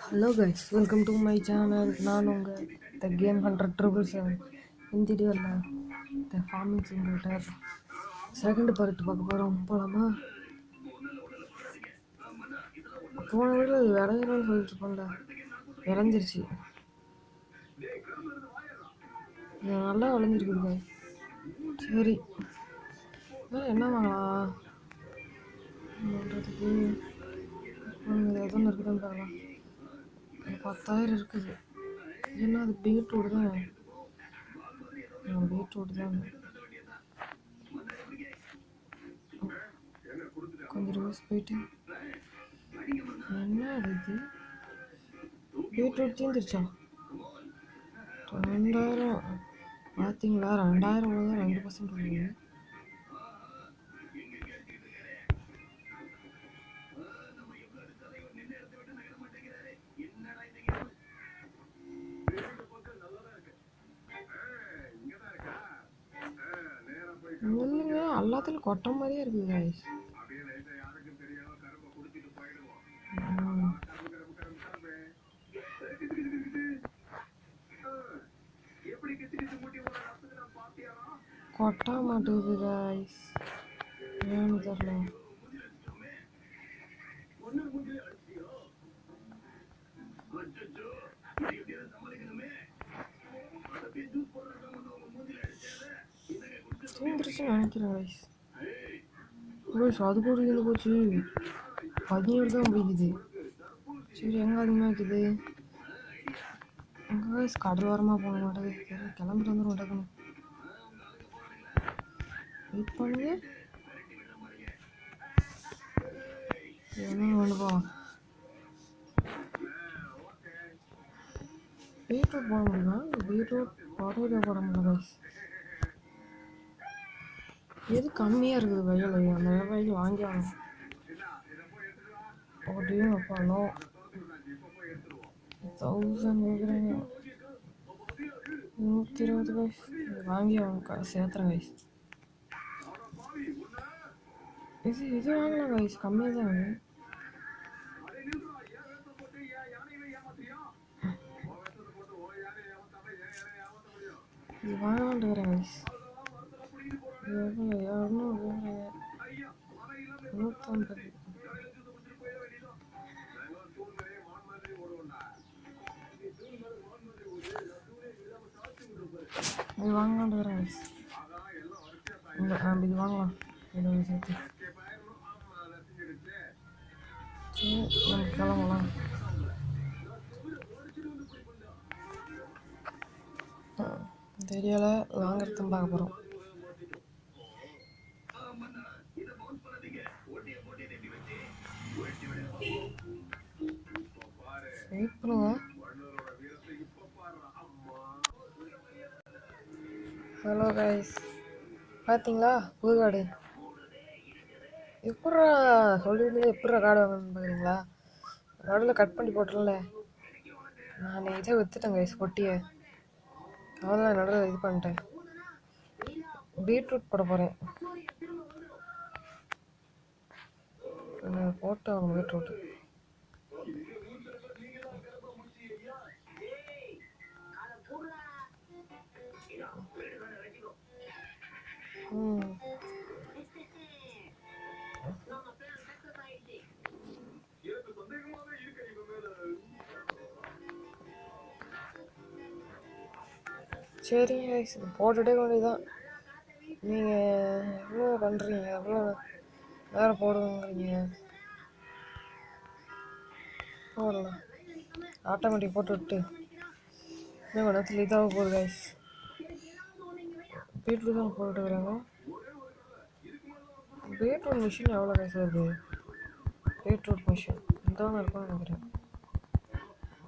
Hello guys, welcome to my channel. நான் உங்கள் the game 100,777. இந்த வீடியோவில் the farming simulator second part பார்க்க போகிறோம். போகலாமா? போன வீடியோ விளையிறோன்னு சொல்லிட்டு இருக்கோம்ல, விளைஞ்சிருச்சு. நல்லா விளைஞ்சிருக்குதுங்க. சரி, வேறு என்ன வாங்கலாம் பண்ணுறதுக்கு? எதுவும் இருக்குதுன்னு பார்க்கலாம். 10,000 இருக்குது. ஏன்னா அது பீட்ரூட் தான். பீட்ரூட் தான் கொஞ்சம் ரிவர்ஸ் போயிட்டு என்ன இது பீட்ரூட் தீர்ந்துருச்சா? 2,000 பார்த்தீங்களா? 2,000 தான் 2% இருக்குது. இல்லைங்க, எல்லாத்துலையும் கொட்டை மாதிரியே இருக்குது guys. கொட்ட மாட்டேங்குது guys, ஏன்னு தெரியல. தீந்துருச்சுன்னு நினைக்கிறேன் guys. அது கூட இருந்து போச்சு. 17 தான் பிடிக்குது. சரி, எங்கே அதிகமாக இருக்குது? எங்கே guys கடல் ஓரமாக போக மாட்டேங்குது. சரி, கிளம்பிட்டு வந்துடும் மாட்டேங்கணும். வெயிட் பண்ணுங்க. என்ன வேணுப்பா? பீட்ரூட் போட முடியுமா? பீட்ரூட் போட முடியல guys. எது கம்மியாக இருக்குது வயல்? அந்த வயல் வாங்கி வாங்க ஓடியும் வைப்பானோ 1000 கேட்குறேங்க. 120 guys வாங்கி அவங்க சேர்த்துறேன் guys. இது வாங்கலாம் guys, கம்மியாக தான் வாங்க. இது வாங்கலான்ட்டுக்கிறேன் guys. எவ்வளோ? 200 150. இது வாங்கலான்ட்டுக்கிறேன் guys. இது வாங்கலாம். இது சேர்த்து நம்ம கிளம்பலாம். தெரியல, வாங்குறதும் பார்க்க போகிறோம். வெயிட் பண்ணுங்க. ஹலோ கைஸ், பார்த்தீங்களா புதுக்காடு? எப்படா சொல்லிட்டு எப்படா காடு வாங்கணும்னு பார்க்குறீங்களா? நடுவில் கட் பண்ணி போட்டுடல. நான் இதை விற்றுட்டேன் கைஸ், பொட்டியை. அவ்வளோதான், நடுவில் இது பண்ணிட்டேன். பீட்ரூட் போட போகிறேன். போட்டு அவங்க பீட்ரூட் சரி guys, போட்டுட்டே வேண்டியதுதான். நீங்கள் எவ்வளோ பண்ணுறீங்க? எவ்வளோ நேரம் போடுங்கிறீங்க? போடலாம், ஆட்டோமேட்டிக் போட்டு விட்டு இன்னும் நேரத்தில் இதாக போகுது guys. பீட்ரூட் தான் போட்டுக்கிறாங்க. பீட்ரூட் மிஷின் எவ்வளோ guys வருது? பீட்ரூட் மிஷின் இதான் இருக்கும்னு நினைக்கிறேன்.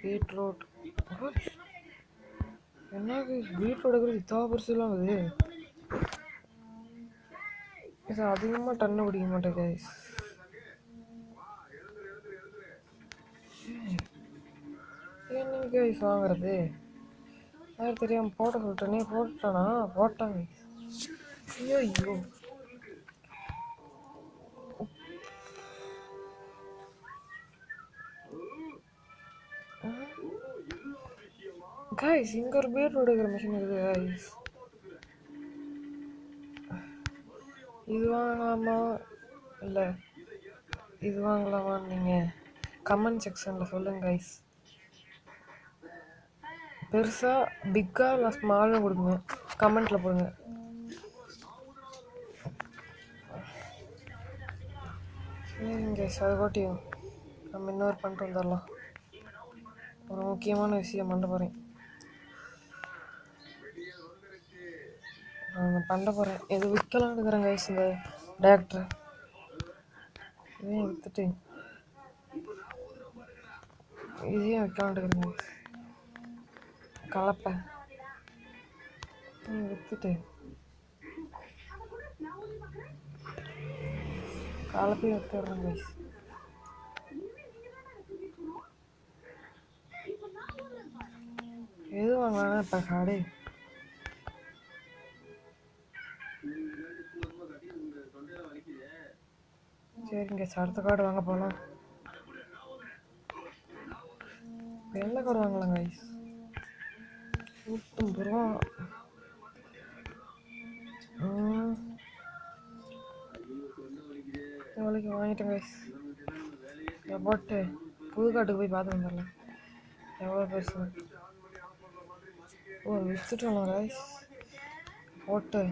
பீட்ரூட் என்ன பீட்ரூட் எடுக்கிறது இத்தனை பெருசுலாம் ஆகுது. இது அதிகமாக டன்னு பிடிக்க மாட்டேன் கைஸ். என்னங்க கைஸ் வாங்குறது? யார் தெரியாமல் போட சொல்லிட்டேனே. போட்டானா? போட்டாங்க. ஐயோ ஐயோ, கைஸ் இங்கே ஒரு பீட்ரூட் எடுக்கிற மிஷின் இருக்குது கைஸ். இது வாங்கலாமா இல்லை இது வாங்கலாமான்னு நீங்கள் கமெண்ட் செக்ஷனில் சொல்லுங்கள் கைஸ். பெருசாக பிக்காக இல்லை ஸ்மால்னு கொடுங்க, கமெண்ட்டில் போடுங்க. சரிங்க கைஸ், அதை காட்டியும் நம்ம இன்னொரு பண்ணிட்டு வந்துடலாம். ஒரு முக்கியமான விஷயம் பண்ண போகிறேன். நான் பண்ண போகிறேன், எது விற்கலாம் இருக்கிறேன் கைஸ். இந்த டேரக்டர் இதையும் விற்றுட்டு இதையும் விற்கலாம் இருக்கிறேன் கைஸ். கலப்பை விற்றுட்டு கலப்பையும் விற்றுடுறேன் கைஸ். எது வாங்கலாம்னா இப்போ காடு சரிங்க. அடுத்த கார்டு வாங்க போகலாம். எந்த கார்டு வாங்கலாம் கைஸ்? 150 ரூபா. வேலைக்கு வாங்கிட்டேன் கைஸ். இதை போட்டு புது காட்டுக்கு போய் பார்த்து வந்துடலாம் எவ்வளோ பெருசு. ஓ விற்றுட்டு வரலாம் கைஸ். போட்டு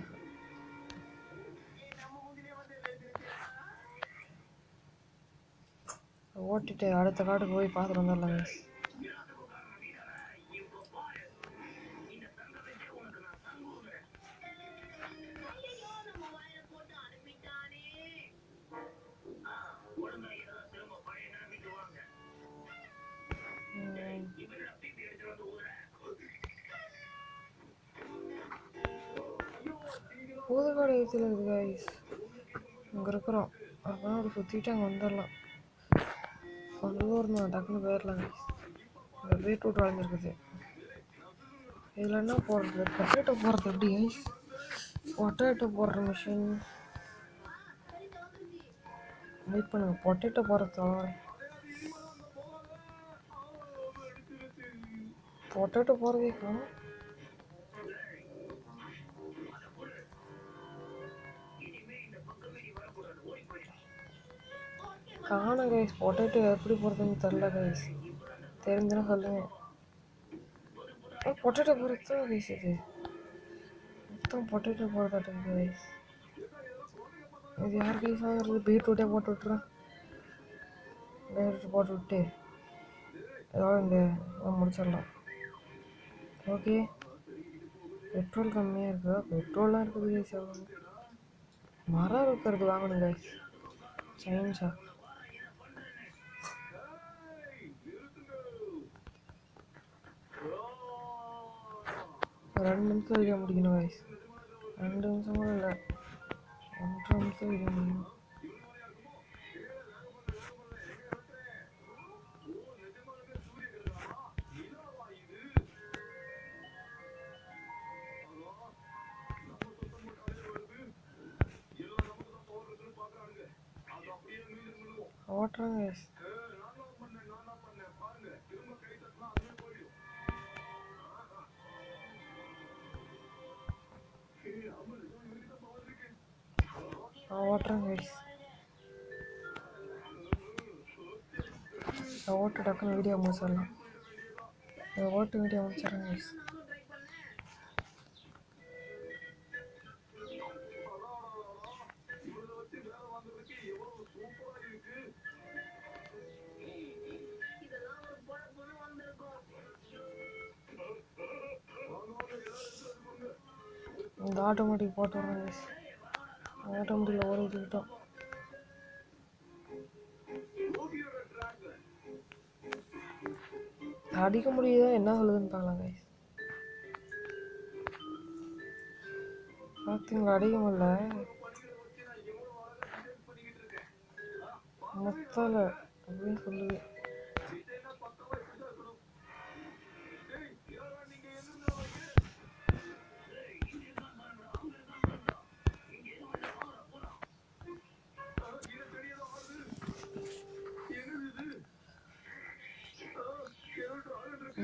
ஓட்டிட்டு அடுத்த காட்டுக்கு போய் பார்த்துட்டு வந்துடலாம் கைஸ். புதுக்காடு ஏற்றில் இருக்குது கைஸ். அங்கே இருக்கிறோம், அதெல்லாம் அப்படி சுற்றிட்டு அங்கே வந்துடலாம். ஒரு டக்குன்னு போயிடலாம் கைஸ். இங்கே பீட்ரூட் வளர்ந்துருக்குது. இதில் என்ன போடுறது? பொட்டேட்டோ போடுறது எப்படி கைஸ்? பொட்டேட்டோ போடுற மிஷின் வெயிட் பண்ணுங்க. பொட்டேட்டோ போடுறது பொட்டேட்டோ போடுறதே காணும். காணும் கைஸ். பொட்டேட்டோ எப்படி போடுறதுன்னு தெரில கைஸ். தெரிஞ்சுன்னா சொல்லுங்க. பொட்டேட்டோ போடுறது தான் கைஸ். இது மொத்தம் பொட்டேட்டோ போடுறதாட்டு கைஸ். இது யார் கைஸ் வாங்குறது? பீட்ரூட்டே போட்டு விட்டுறேன். பீட்ரூட் போட்டு விட்டு இதோட இங்கே முடிச்சிடலாம். ஓகே, பெட்ரோல் கம்மியாக இருக்கா? பெட்ரோல்லாம் இருக்குது கைஸ். எவ்வளோ மரம் இருக்கிறது வாங்கணும் கைஸ். சயின்ஸா 2 நிமிஷம் வீடியோ முடிக்கணும் கைஸ். 2 நிமிஷம் கூட இல்லை, 1.5 நிமிஷம் வீடியோ முடிக்கணும். ஓட்டுறேன் கைஸ். ஓட்டுறேன் கைஸ். ஓட்டு டக்குன்னு வீடியோ முடிச்சிடலாம். ஓட்டு வீடியோ முடிச்சிடறேன் கைஸ். இந்த ஆட்டோமேட்டிக் போட்டு விட்றேன் கைஸ். ஆட்டோமேட்டிக்கில் ஓடிக்கிட்டோம். அடிக்க முடியுதா என்ன சொல்லுதுன்னு பார்க்கலாம் கைஸ். பார்த்தீங்களா? அடிக்க முடியல. மொத்தல அப்படின்னு சொல்லுது.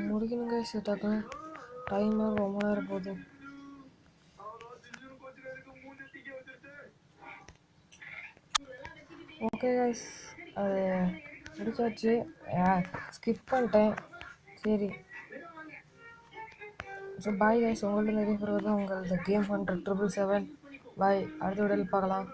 முடிக்கணும் கைஸ். டக்குன்னு டைமர் ரொம்ப நேரம் போகுது. ஓகே கைஸ், அது முடிச்சாச்சு. ஸ்கிப் பண்ணிட்டேன். சரி, ஸோ பாய் கைஸ். உங்கள்ட்ட நிறைய பேர் வந்து உங்கள் கேம் 100 777. பாய், அடுத்த வீடியோவில் பார்க்கலாம்.